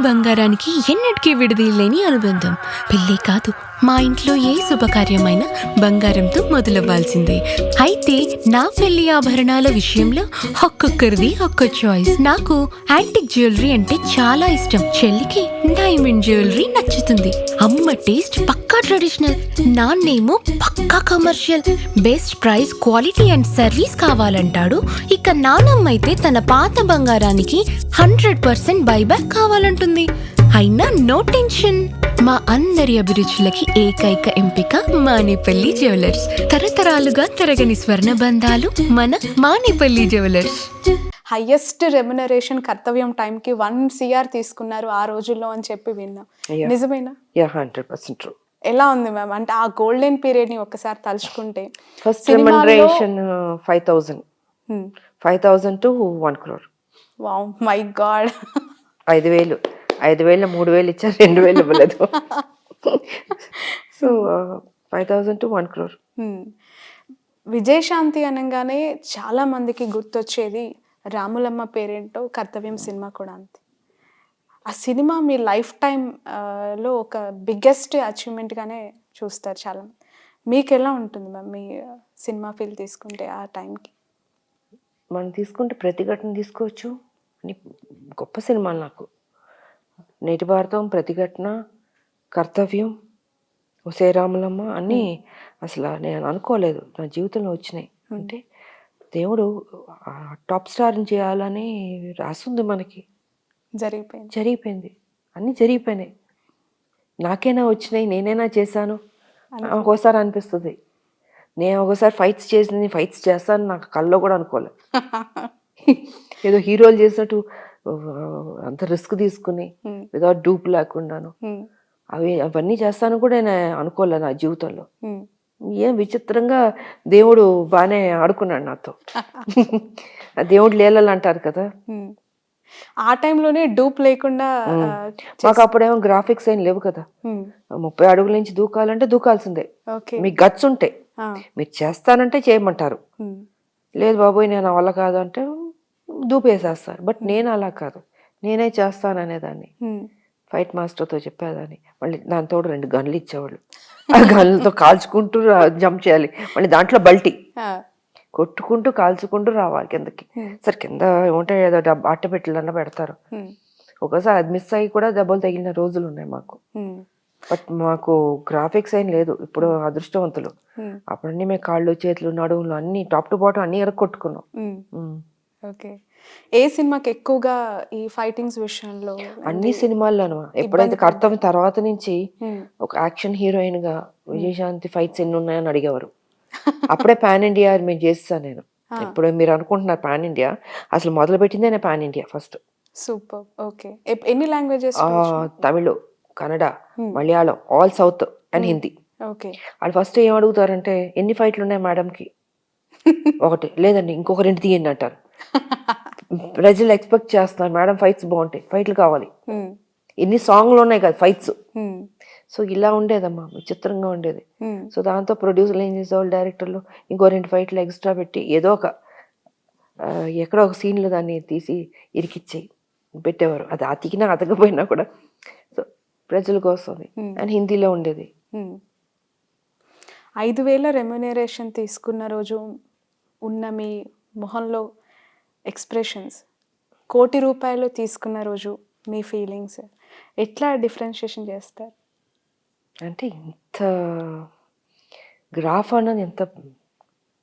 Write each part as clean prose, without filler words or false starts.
బంగారానికి ఎన్నటికీ విడదీయలేని అనుబంధం. పెళ్ళే కాదు, మా ఇంట్లో ఏ శుభకార్యమైనా బంగారంతో మొదలవ్వాల్సిందే. అయితే నా పెళ్లి ఆభరణాల విషయంలో ఒక్కొక్కరిది ఒక్కో చాయిస్. నాకు యాంటిక్ జ్యువెలరీ అంటే చాలా ఇష్టం. చెల్లికి డైమండ్ జ్యువెలరీ నచ్చుతుంది. అమ్మ టేస్ట్ పక్కా ట్రెడిషనల్, నాన్నేమో పక్కా commercial. Best price, quality and service కావాలంటాడు. ఇక నానమ్మ అయితే తన పాత బంగారానికి 100% బైబ్యాక్ కావాలంటుంది. అయినా నో టెన్షన్. మా అందరి అభిరుచులకి ఏకైక ఎంపిక మానేపల్లి జ్యువెలర్స్. తరతరాలుగా తరగని స్వర్ణ బంధాలు మన మానేపల్లి జ్యువెలర్స్. హైయెస్ట్ రెమ్యునరేషన్ కర్తవ్యం టైంకి 1 CR తీసుకున్నారు ఆ రోజుల్లో అని చెప్పి విన్నా. నిజమేనా? 100% ట్రూ. ఎలా ఉంది మ్యామ్? అంటే ఆ గోల్డెన్ పీరియడ్ ని ఒక్కసారి తలుచుకుంటే first remuneration 5,000 to 1 crore. Wow, my God. 5,000 3,000 ఇచ్చారు, 2,000 ఇవ్వలేదు. So 5,000 to 1 crore. విజయశాంతి అనగానే చాలా మందికి గుర్తొచ్చేది రాములమ్మ పేరేంటో కర్తవ్యం సినిమా కూడా అంతే. ఆ సినిమా మీ లైఫ్ టైం లో ఒక బిగ్గెస్ట్ అచీవ్మెంట్గానే చూస్తారు చాలా మంది. మీకు ఎలా ఉంటుంది మ్యామ్ మీ సినిమా ఫీల్ తీసుకుంటే ఆ టైంకి? మనం తీసుకుంటే ప్రతిఘటన తీసుకోవచ్చు. గొప్ప సినిమాలు నాకు నేటి భారతం, ప్రతిఘటన, కర్తవ్యం, ఒసే రాములమ్మ అన్నీ అసలు నేను అనుకోలేదు నా జీవితంలో వచ్చినాయి. అంటే దేవుడు టాప్ స్టార్ని చేయాలని రాసుంది మనకి. జరిగిపోయింది అన్నీ జరిగిపోయినాయి. నాకైనా వచ్చినాయి, నేనైనా చేశాను ఒక్కోసారి అనిపిస్తుంది. నేను ఒకసారి ఫైట్స్ చేస్తాను నాకు కల్లో కూడా అనుకోలేదు. ఏదో హీరోలు చేసినట్టు అంత రిస్క్ తీసుకుని వితౌట్ డూప్ లేకుండాను అవన్నీ చేస్తాను కూడా నేను అనుకోలే నా జీవితంలో. ఏం విచిత్రంగా దేవుడు బాగానే ఆడుకున్నాడు నాతో. దేవుడు లీలలు అంటారు కదా. ఆ టైంలోనే డూప్ లేకుండా మాకు అప్పుడేమో గ్రాఫిక్స్ ఏం లేవు కదా. 30 అడుగుల నుంచి దూకాలంటే దూకాల్సిందే. మీకు గట్స్ ఉంటే మీరు చేస్తానంటే చేయమంటారు. లేదు బాబోయ్ నేను వల్ల కాదు అంటే దూపేసేస్తారు. బట్ నేను అలా కాదు, నేనే చేస్తాననేదాన్ని. ఫైట్ మాస్టర్తో చెప్పేదాన్ని. మళ్ళీ దాంతో 2 గన్లు ఇచ్చేవాళ్ళు. ఆ గన్లతో కాల్చుకుంటూ జంప్ చేయాలి. మళ్ళీ దాంట్లో బల్టీ కొట్టుకుంటూ కాల్చుకుంటూ రావాలి కిందకి. సరే కింద ఏమంటే ఏదో అట్ట పెట్టలన్నా పెడతారు. ఒకసారి అది మిస్ అయ్యి కూడా దెబ్బలు తగిలిన రోజులు ఉన్నాయి మాకు. బట్ మాకు గ్రాఫిక్స్ ఏం లేదు. ఇప్పుడు అదృష్టవంతులు. అప్పుడన్నీ మేము కాళ్ళు, చేతులు, నడువులు అన్ని టాప్ టు బాటం అన్ని కొట్టుకున్నాం. ఓకే. ఏ సినిమాకి ఎక్కువగా ఈ ఫైటింగ్స్ విషయంలో? అన్ని సినిమాల్లోనూ. ఎప్పుడైతే కర్తవ్యం తర్వాత నుంచి ఒక యాక్షన్ హీరోయిన్ గా విజయశాంతి ఫైట్స్ ఎన్ని ఉన్నాయని అడిగేవారు. అప్పుడే పాన్ ఇండియా మేము చేస్తాను నేను. ఇప్పుడు మీరు అనుకుంటున్నారు పాన్ ఇండియా, అసలు మొదలు పెట్టిందే నేను pan India first. Super. Okay. ఎన్ని languages? Tamil, Kannada, Malayalam, all south and Hindi. Okay. వాళ్ళు ఫస్ట్ ఏం అడుగుతారంటే ఎన్ని ఫైట్లు ఉన్నాయి మేడంకి? ఒకటి. లేదండి ఇంకొక 2 తీయండి అంటారు. ప్రజలు ఎక్స్పెక్ట్ చేస్తున్నారు మేడం ఫైట్స్ బాగుంటాయి, ఫైట్లు కావాలి. ఎన్ని సాంగ్లు ఉన్నాయి కదా ఫైట్స్. సో ఇలా ఉండేదమ్మా, విచిత్రంగా ఉండేది. సో దాంతో ప్రొడ్యూసర్లు ఏం చేసేవాళ్ళు, డైరెక్టర్లు ఇంకో 2 ఫైట్లు ఎక్స్ట్రా పెట్టి ఏదో ఒక ఎక్కడో ఒక సీన్లో దాన్ని తీసి ఇరికిచ్చేయి పెట్టేవారు. అది అతికినా అతకపోయినా కూడా. సో ప్రజల కోసం. అండ్ హిందీలో ఉండేది. 5,000 రెమ్యునరేషన్ తీసుకున్న రోజు ఉన్న మీ మొహంలో ఎక్స్ప్రెషన్స్, 1,00,00,000 రూపాయలు తీసుకున్న రోజు మీ ఫీలింగ్స్ ఎట్లా డిఫరెన్షియేషన్ చేస్తారు? అంటే ఇంత గ్రాఫ్ అన్నది ఎంత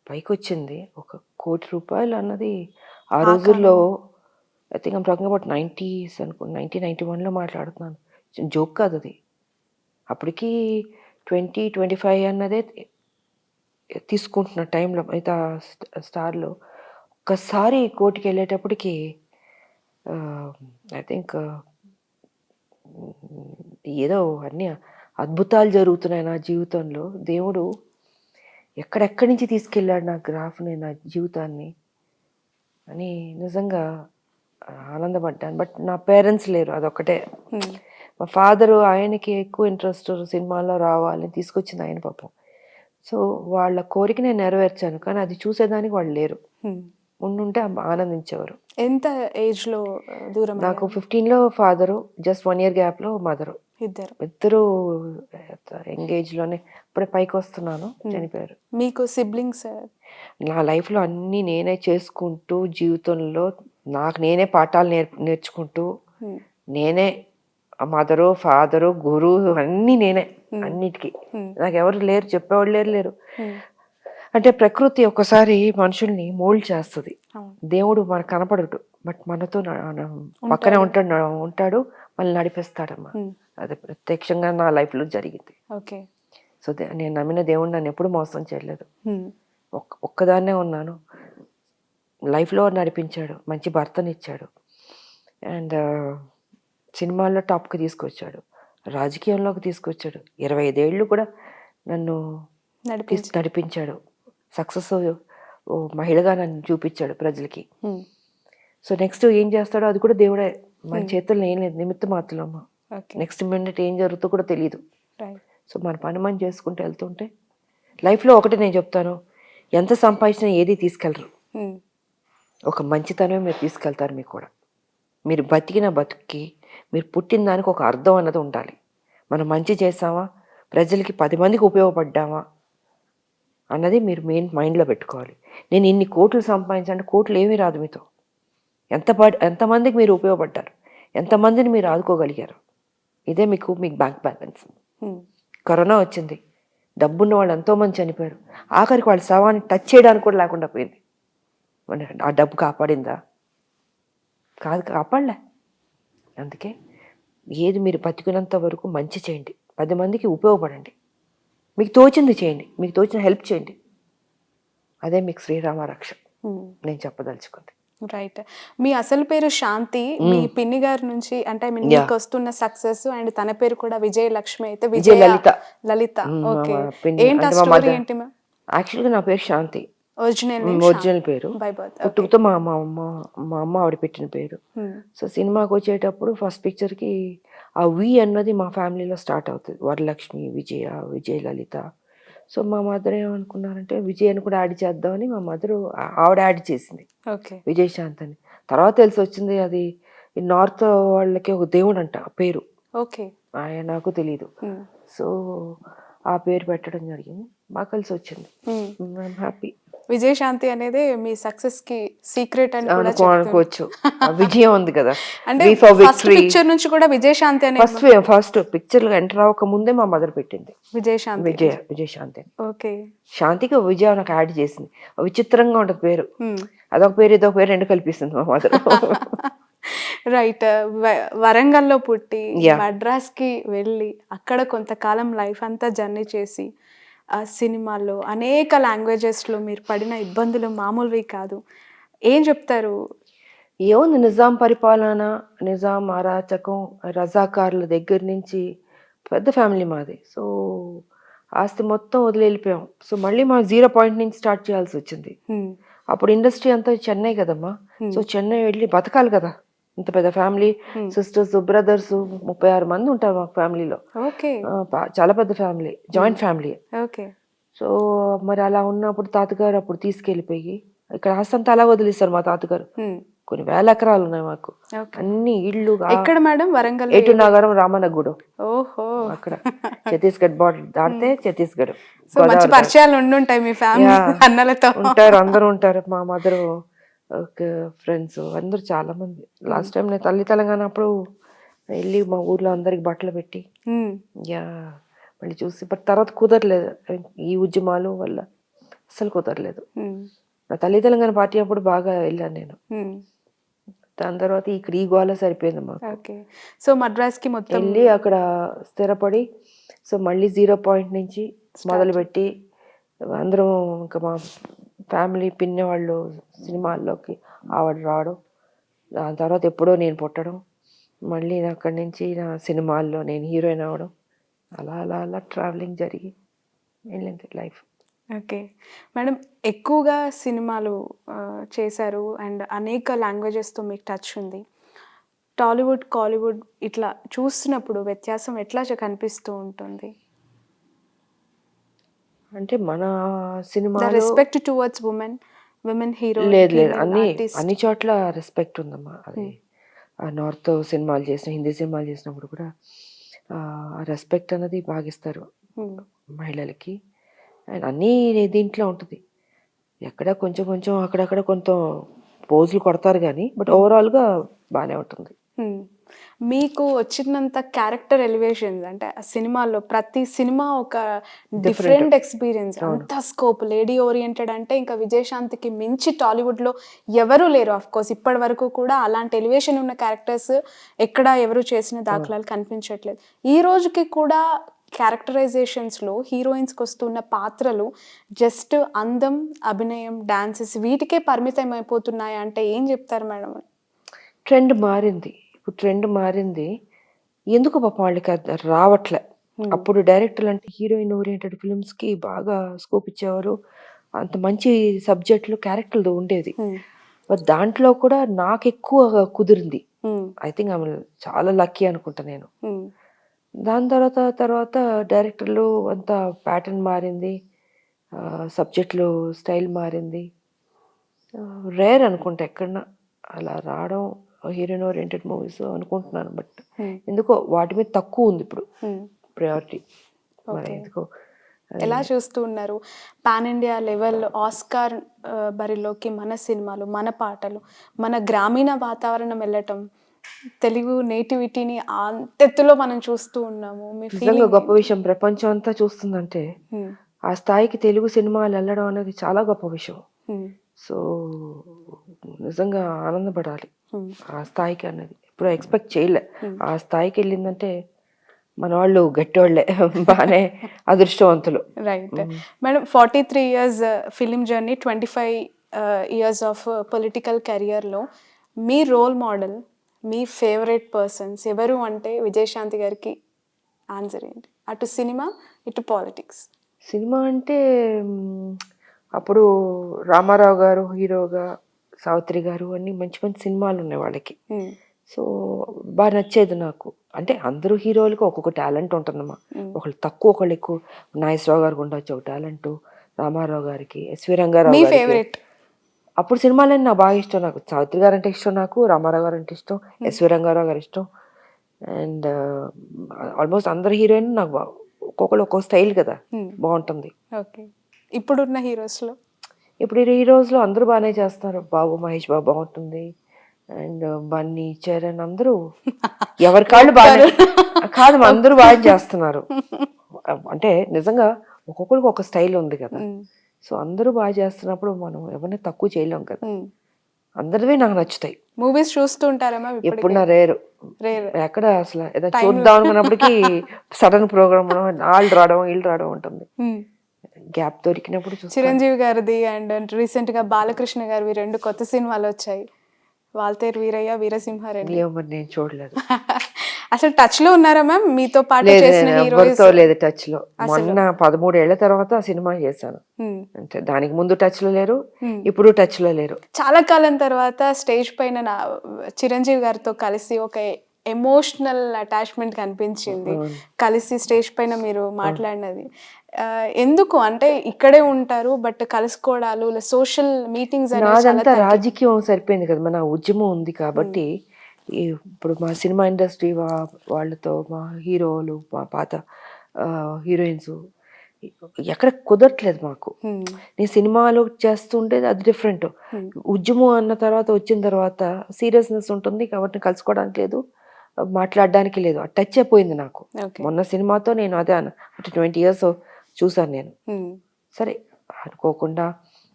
పైకి వచ్చింది. 1,00,00,000 రూపాయలు అన్నది ఆ రోజుల్లో I think I'm talking about 90s అనుకోండి, 1991లో మాట్లాడుతున్నాను. జోక్ కాదు అది. అప్పటికి 20-25 అన్నదే తీసుకుంటున్న టైంలో అయితే స్టార్లో ఒక్కసారి 1,00,00,000కి వెళ్ళేటప్పటికి ఐ థింక్ ఏదో అన్నీ అద్భుతాలు జరుగుతున్నాయి నా జీవితంలో. దేవుడు ఎక్కడెక్కడి నుంచి తీసుకెళ్ళాడు నా గ్రాఫ్ని, నా జీవితాన్ని అని నిజంగా ఆనందపడ్డాను. బట్ నా పేరెంట్స్ లేరు, అదొక్కటే. మా ఫాదరు, ఆయనకి ఎక్కువ ఇంట్రెస్ట్ సినిమాల్లో రావాలని తీసుకొచ్చింది ఆయన పాపం. సో వాళ్ళ కోరిక నేను నెరవేర్చాను, కానీ అది చూసేదానికి వాళ్ళు లేరు. ఉండుంటే ఆనందించేవారు. ఎంత ఏజ్‌లో దూరం నాకు అయ్యారు? 15లో ఫాదరు, జస్ట్ 1 ఇయర్ గ్యాప్‌లో మదరు. ఇద్దరు. ఇద్దరు యంగ్ ఏజ్‌లోనే ఇప్పుడే పైకొస్తున్నాను చనిపోయారు. మీకు సిబ్లింగ్స్? నా లైఫ్‌లో అన్నీ నేనే చేసుకుంటూ, జీవితంలో నాకు నేనే పాఠాలు నేర్చుకుంటూ, హ్మ్. నేనే మదరు, ఫాదరు, గురువు అన్నీ నేనే అన్నిటికి. నాకెవరు లేరు, చెప్పేవాళ్ళు లేరు. హ్మ్. అంటే ప్రకృతి ఒక్కసారి మనుషుల్ని మోల్డ్ చేస్తది. అవును. దేవుడు మనకు కనపడడు. బట్ మనతో పక్కనే ఉంటాడు. మనల్ని నడిపిస్తాడమ్మా. హ్మ్. అది ప్రత్యక్షంగా నా లైఫ్‌లో జరిగింది. ఓకే. సో, నేను నమ్మిన దేవుడు నన్నెప్పుడు మోసం చేయలేదు. హ్మ్. ఒక్కదాన్నే ఉన్నాను. లైఫ్‌లో నడిపించాడు. మంచి భర్తనిచ్చాడు. అండ్ సినిమాల్లో టాప్‌కి తీసుకొచ్చాడు. రాజకీయంలోకి తీసుకొచ్చాడు. 25 ఏళ్ళు కూడా నన్ను నడిపించాడు. సక్సెస్ మహిళగా నన్ను చూపించాడు ప్రజలకి. హ్మ్. సో, నెక్స్ట్ ఏం చేస్తాడో అది కూడా దేవుడే. మన చేతుల్లో ఏం లేదు. నిమిత్త మాత్రలమ్మ. ఓకే. నెక్స్ట్ మినిట్ ఏం జరుగుతుందో కూడా తెలీదు. రైట్. సో, మన పని మనం చేసుకుంటూ వెళ్తుంటే లైఫ్‌లో ఒకటి నేను చెప్తాను. ఎంత సంపాదించినా ఏది తీసుకెళ్ళరు. హ్మ్. ఒక మంచితనమే మీరు తీసుకెళ్తారు మీకు కూడా. మీరు బతికిన బతుక్కి, మీరు పుట్టిన దానికి ఒక అర్థం అన్నది ఉండాలి. మనం మంచి చేసామా, ప్రజలకి 10 మందికి ఉపయోగపడ్డామా అన్నది మీరు మెయిన్ మైండ్‌లో పెట్టుకోవాలి. నేను ఇన్ని కోట్లు సంపాదించానంటే కోట్లు ఏమీ రాదు మీతో. ఎంతమందికి మీరు ఉపయోగపడ్డారు? ఎంతమందిని మీరు ఆదుకోగలిగారు? ఇదే మీకు బ్యాంక్ బ్యాలెన్స్. హ్మ్. కరోనా వచ్చింది. డబ్బున్న వాళ్ళు ఎంతోమంది చనిపోయారు. ఆఖరికి వాళ్ళ శవాన్ని టచ్ చేయడానికి కూడా లేకుండా పోయింది. మరి ఆ డబ్బు కాపాడిందా? కాదు, కాపాడలే. అందుకే ఏది మీరు బతికినంత వరకు మంచి చేయండి. 10 మందికి ఉపయోగపడండి. మీకు తోచింది చేయండి. మీకు తోచిన హెల్ప్ చేయండి. అదే మీకు శ్రీరామ రక్ష. నేను చెప్పదలుచుకుంది. రైట్. మీ అసలు పేరు శాంతి. మీ పిన్ని గారి నుంచి అంటే ఐ మీన్ మీకు వస్తున్న సక్సెస్ అండ్ తన పేరు కూడా విజయలక్ష్మి అయితే లలిత. ఓకే. ఏంటి ఆ స్టోరీ ఏంటి మ్యామ్? యాక్చువల్గా నా పేరు శాంతి. ఒరిజినల్ పేరు. By birth. పుట్టుకతో మా అమ్మ ఆవిడ పెట్టిన పేరు. సో, సినిమాకి వచ్చేటప్పుడు ఫస్ట్ పిక్చర్కి ఆ వి అన్నది మా ఫ్యామిలీలో స్టార్ట్ అవుతుంది. వరలక్ష్మి, విజయలలిత. సో, మా మదర్ ఏమనుకున్నారంటే విజయ్ కూడా యాడ్ చేద్దామని మా మదర్ ఆవిడ యాడ్ చేసింది. ఓకే. విజయశాంత్ అని. తర్వాత తెలిసి వచ్చింది అది నార్త్ వాళ్ళకి ఒక దేవుడు అంట ఆ పేరు. ఓకే. నాకు తెలీదు. సో, ఆ పేరు పెట్టడం జరిగింది. బాగా కలిసి వచ్చింది. I'm happy. విజయశాంతి అనేది మీ సక్సెస్ కి సీక్రెట్ అని కూడా అనుకోవచ్చు. విజయం ఉంది కదా. అంటే ఫస్ట్ పిక్చర్ నుంచి కూడా విజయశాంతి అనే ఫస్ట్ పిక్చర్ లో ఎంటర్ అవ్వక ముందే మా మదర్ పెట్టింది విజయశాంతి. విజయశాంతి. ఓకే. శాంతికి విజయ నాకు యాడ్ చేసింది. విచిత్రంగా ఉంటుంది పేరు. అదొక పేరు ఇదొక పేరు రెండు కల్పిస్తుంది మా మదర్. రైట్. వరంగల్లో పుట్టి మద్రాస్ కి వెళ్ళి అక్కడ కొంతకాలం లైఫ్ అంతా జర్నీ చేసి ఆ సినిమాల్లో అనేక లాంగ్వేజెస్లో మీరు పడిన ఇబ్బందులు మామూలువి కాదు. ఏం చెప్తారు? ఏముంది, నిజాం పరిపాలన, నిజాం అరాచకం, రజాకార్ల దగ్గర నుంచి పెద్ద ఫ్యామిలీ మాది. సో, ఆస్తి మొత్తం వదిలి వెళ్ళిపోయాం. సో, మళ్ళీ మా 0 పాయింట్ నుంచి స్టార్ట్ చేయాల్సి వచ్చింది. అప్పుడు ఇండస్ట్రీ అంతా చెన్నై కదమ్మా. సో, చెన్నై వెళ్ళి బతకాలి కదా. ఇంత పెద్ద ఫ్యామిలీ, సిస్టర్స్, బ్రదర్స్ 36 మంది ఉంటారు మా ఫ్యామిలీలో. చాలా పెద్ద ఫ్యామిలీ, జాయింట్ ఫ్యామిలీ. సో, మరి అలా ఉన్నప్పుడు తాతగారు అప్పుడు తీసుకెళ్ళిపోయి ఇక్కడ ఆస్తి అంతా అలా వదిలేస్తారు మా తాతగారు. కొన్ని వేల ఎకరాలు ఉన్నాయి మాకు. అన్ని ఇళ్ళు ఎక్కడ మేడం? వరంగల్ ఏటు నగరం, రామనగూడెం. ఓహో. అక్కడ ఛత్తీస్గఢ్ బార్డర్ దాటితే ఛత్తీస్గఢ్. మంచి పరిచయాలు ఉండుంటాయి మీ ఫ్యామిలీ అన్నలతో. ఉంటారు, అందరూ ఉంటారు. మా మదర్ ఫ్రెండ్స్ అందరూ చాలా మంది. లాస్ట్ టైం నేను తెలంగాణ అప్పుడు వెళ్ళి మా ఊర్లో అందరికి బట్టలు పెట్టి మళ్ళీ చూసి, బట్ తర్వాత కుదరలేదు. ఈ ఉద్యమాలు వల్ల అసలు కుదరలేదు. నా తెలంగాణ పార్టీ అప్పుడు బాగా వెళ్ళాను నేను. దాని తర్వాత ఇక్కడ ఈ గోళ సరిపోయింది మాకు. సో మద్రాస్కి మొత్తం వెళ్ళి అక్కడ స్థిరపడి, సో మళ్ళీ 0 పాయింట్ నుంచి మొదలుపెట్టి అందరం ఇంకా మా ఫ్యామిలీ పిన్ని వాళ్ళు సినిమాల్లోకి ఆవిడ రావడం, దాని తర్వాత ఎప్పుడో నేను పుట్టడం, మళ్ళీ అక్కడి నుంచి నా సినిమాల్లో నేను హీరోయిన్ అవ్వడం, అలా అలా అలా ట్రావెలింగ్ జరిగి వెళ్ళింది లైఫ్. ఓకే మేడం, ఎక్కువగా సినిమాలు చేశారు అండ్ అనేక లాంగ్వేజెస్తో మీకు టచ్ ఉంది. టాలీవుడ్, కాలీవుడ్ ఇట్లా చూస్తున్నప్పుడు వ్యత్యాసం ఎట్లా కనిపిస్తూ ఉంటుంది? అంటే మన cinema respect towards women women hero లేదు లేదు, అన్ని చోట్ల రెస్పెక్ట్ ఉందమ్మా. అది ఆ నార్త్ సినిమాలు చేసిన, హిందీ సినిమాలు చేసినప్పుడు కూడా ఆ రెస్పెక్ట్ అన్నది బాగిస్తారు మహిళలకి. అండ్ అన్నీ దీంట్లో ఉంటుంది. ఎక్కడ కొంచెం కొంచెం అక్కడక్కడ కొంత పోజులు కొడతారు కానీ, బట్ ఓవరాల్గా బాగానే ఉంటుంది. మీకు వచ్చినంత క్యారెక్టర్ ఎలివేషన్స్ అంటే ఆ సినిమాలో ప్రతి సినిమా ఒక డిఫరెంట్ ఎక్స్పీరియన్స్, అంత స్కోప్. లేడీ ఓరియంటెడ్ అంటే ఇంకా విజయశాంతికి మించి టాలీవుడ్లో ఎవరూ లేరు. ఆఫ్ కోర్స్ ఇప్పటి వరకు కూడా అలాంటి ఎలివేషన్ ఉన్న క్యారెక్టర్స్ ఎక్కడ ఎవరు చేసిన దాఖలాలు కనిపించట్లేదు. ఈ రోజుకి కూడా క్యారెక్టరైజేషన్స్లో హీరోయిన్స్కి వస్తున్న పాత్రలు జస్ట్ అందం, అభినయం, డాన్సెస్ వీటికే పరిమితం అయిపోతున్నాయి అంటే ఏం చెప్తారు మేడం? ట్రెండ్ మారింది. ఇప్పుడు ట్రెండ్ మారింది. ఎందుకు పాపం వాళ్ళకి అది రావట్లే. అప్పుడు డైరెక్టర్లు అంటే హీరోయిన్ ఓరియంటెడ్ ఫిల్మ్స్కి బాగా స్కోప్ ఇచ్చేవారు. అంత మంచి సబ్జెక్టులు క్యారెక్టర్లు ఉండేది. బట్ దాంట్లో కూడా నాకు ఎక్కువ కుదిరింది. ఐ థింక్ ఆమె చాలా లక్కీ అనుకుంటా నేను. దాని తర్వాత డైరెక్టర్లు అంత ప్యాటర్న్ మారింది, సబ్జెక్టులు స్టైల్ మారింది. రేర్ అనుకుంటా ఎక్కడన్నా అలా రావడం హీరోయిన్ ఓరియంటెడ్ మూవీస్ అనుకుంటున్నాను. బట్ ఎందుకో వాటి మీద తక్కువ ఉంది ఇప్పుడు ప్రయారిటీ. మరి ఎందుకో ఎలా చూస్తూ ఉన్నారు పాన్ ఇండియా లెవెల్ ఆస్కార్ బరిలోకి మన సినిమాలు, మన పాటలు, మన గ్రామీణ వాతావరణం వెళ్ళటం, తెలుగు నేటివిటీని అంతెత్తులో మనం చూస్తూ ఉన్నాము. నిజంగా గొప్ప విషయం. ప్రపంచం అంతా చూస్తుందంటే ఆ స్థాయికి తెలుగు సినిమాలు వెళ్ళడం అనేది చాలా గొప్ప విషయం. సో నిజంగా ఆనందపడాలి. ఆ స్థాయికి అనేది ఇప్పుడు ఎక్స్పెక్ట్ చేయలే. ఆ స్థాయికి వెళ్ళిందంటే మన వాళ్ళు గట్టివాళ్లే, బాగానే అదృష్టవంతులు. Right madam. 43 years film journey, 25 years of political కెరియర్లో మీ రోల్ మోడల్, మీ ఫేవరెట్ పర్సన్స్ ఎవరు అంటే విజయశాంతి గారికి ఆన్సర్ ఏంటి? అటు సినిమా, ఇటు పాలిటిక్స్. సినిమా అంటే అప్పుడు రామారావు గారు హీరోగా, సావిత్రి గారు అన్ని మంచి మంచి సినిమాలు ఉన్నాయి వాళ్ళకి. సో బాగా నచ్చేది నాకు. అంటే అందరూ హీరోలకు ఒక్కొక్క టాలెంట్ ఉంటుందమ్మా. ఒకళ్ళు తక్కువ, ఒకళ్ళు ఎక్కువ. నాగేశ్వరరావు గారికి ఉండొచ్చు ఒక టాలెంట్, రామారావు గారికి, ఎస్వి రంగారావు గారికి. అప్పుడు సినిమాలన్నీ నాకు బాగా ఇష్టం. నాకు సావిత్రి గారు అంటే ఇష్టం, నాకు రామారావు గారు అంటే ఇష్టం, ఎస్వి రంగారావు గారు ఇష్టం. అండ్ ఆల్మోస్ట్ అందరు హీరోయిన్ నాకు ఒక్కొక్కరు ఒక్కొక్క స్టైల్ కదా, బాగుంటుంది. ఓకే. ఇప్పుడున్న హీరోస్లో అందరూ బాగానే చేస్తున్నారు. బాబు మహేష్ బాబు బాగుంటుంది, అండ్ బన్నీ, చరణ్ అందరూ ఎవరి కాళ్ళు బాగా కాదు, అందరూ బాగా చేస్తున్నారు. అంటే నిజంగా ఒక్కొక్కరికి ఒక స్టైల్ ఉంది కదా. సో అందరూ బాగా చేస్తున్నప్పుడు మనం ఎవరిని తక్కువ చేయలేం కదా. అందరివే నాకు నచ్చుతాయి. మూవీస్ చూస్తూ ఉంటారమ్మా? ఎప్పుడు నా రేరు ఎక్కడ అసలు ఏదో చూద్దాం అనుకున్నప్పటికీ సడన్ ప్రోగ్రామ్ వాళ్ళు రావడం ఉంటుంది. గ్యాప్ దొరికినప్పుడు చిరంజీవి గారిది అండ్ రీసెంట్ గా బాలకృష్ణ గారివి 2 కొత్త సినిమాలు వచ్చాయి, వాల్తేరు వీరయ్య, వీరసింహారెడ్డి. నేను చూడలేదు. అసలు టచ్ లో ఉన్నారా మ్యామ్ మీతో పాటు చేసిన హీరోయిన్స్? లేదు టచ్ లో. మొన్న 13 ఏళ్ల తర్వాత సినిమా చేశాను అంటే, దానికి ముందు టచ్ లో లేరు, ఇప్పుడు టచ్ లో లేరు. చాలా కాలం తర్వాత స్టేజ్ పైన చిరంజీవి గారితో కలిసి ఒక ఎమోషనల్ అటాచ్మెంట్ కనిపించింది. కలిసి స్టేజ్ పైన మీరు మాట్లాడినది ఎందుకు అంటే ఇక్కడే ఉంటారు బట్ కలుసుకోవడాలు, సోషల్ మీటింగ్స్ నాదంతా రాజకీయం సరిపోయింది కదా, మన ఉద్యమం ఉంది కాబట్టి. ఇప్పుడు మా సినిమా ఇండస్ట్రీ వాళ్ళతో, మా హీరోలు, మా పాత హీరోయిన్స్ ఎక్కడ కుదరట్లేదు మాకు. నేను సినిమాలు చేస్తుండేది అది డిఫరెంట్. ఉద్యమం అన్న తర్వాత వచ్చిన తర్వాత సీరియస్నెస్ ఉంటుంది కాబట్టి కలుసుకోవడానికి లేదు, మాట్లాడడానికి లేదు. ఆ టచ్ అయిపోయింది నాకు. మొన్న సినిమాతో నేను అదే అంటే 20 years చూసాను నేను. సరే అనుకోకుండా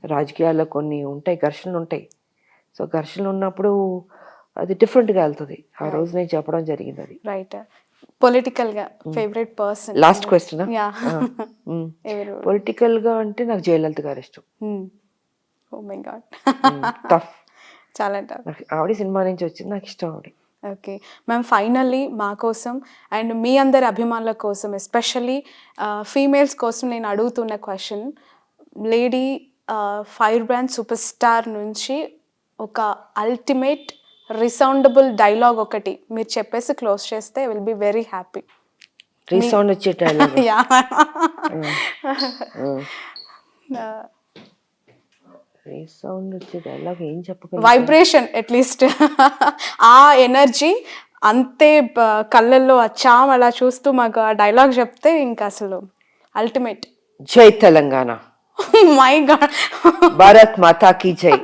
రాజకీయాల్లో కొన్ని ఉంటాయి, ఘర్షణలు ఉంటాయి. సో ఘర్షణలు ఉన్నప్పుడు అది డిఫరెంట్గా వెళ్తుంది. ఆ రోజు నేను చెప్పడం జరిగింది అది. రైట్. పొలిటికల్ గా favourite person? Last question. Political గా అంటే నాకు జయలలిత గారు ఇష్టం. ఓ మై గాడ్, టఫ్, చాలా టఫ్. ఆవిడ సినిమా నుంచి వచ్చింది, నాకు ఇష్టం ఆవిడ. ఓకే మ్యామ్, ఫైనల్లీ మా కోసం అండ్ మీ అందరి అభిమానుల కోసం, ఎస్పెషల్లీ ఫీమేల్స్ కోసం నేను అడుగుతున్న question, lady fire brand super star నుంచి ఒక అల్టిమేట్ రిసౌండబుల్ డైలాగ్ ఒకటి మీరు చెప్పేసి క్లోజ్ చేస్తే will be very happy. Resound వచ్చే డైలాగ్? రేస్ సౌండ్ వచ్చే డైలాగ్ ఏం చెప్పగలను? వైబ్రేషన్ అట్లీస్ట్ ఆ ఎనర్జీ అంతే కళ్ళల్లో చామ్ అలా చూస్తూ మాకు ఆ డైలాగ్ చెప్తే ఇంకా అసలు అల్టిమేట్. జై తెలంగాణ, మై గాడ్. భారత్ మాతా కీ జై.